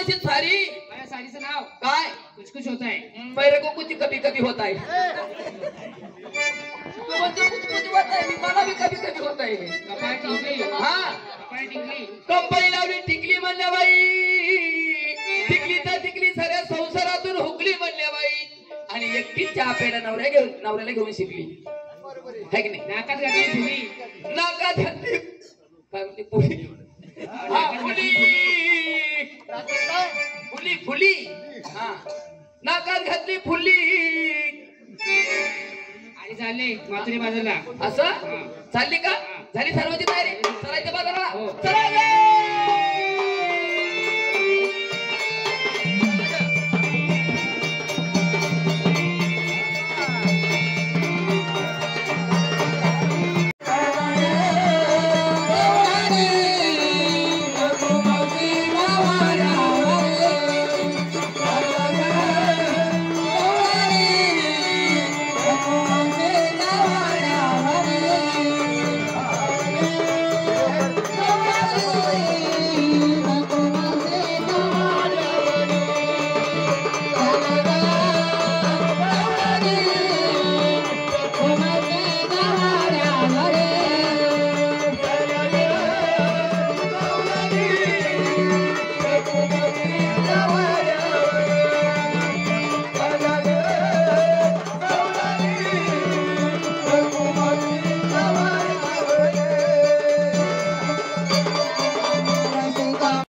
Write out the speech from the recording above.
C सारी माझ्या साडीचं नाव काय कुछ कुछ होता है. मेरे को कुछ कभी कभी होता है तू म्हणते कुछ कुछ होता है मला भी कभी कभी होता है कपाळ टिकली. हा कपाळ टिकली. कंपनी लावली टिकली म्हणल्या बाई टिकली तर टिकली साऱ्या संसारातून हुकली म्हणल्या बाई आणि एकटीच चहा प्यायला नवऱ्याला घेऊन शिकली है की नाही नाकात घातली फुली. नाकात घातली काय म्हणते फुली हा फुली फुली हा नाकात घातली फुली आणि झाले माथुरी बाजारला. असं चालली का झाली सर्वांची तयारी चलायचं बाजाराला चला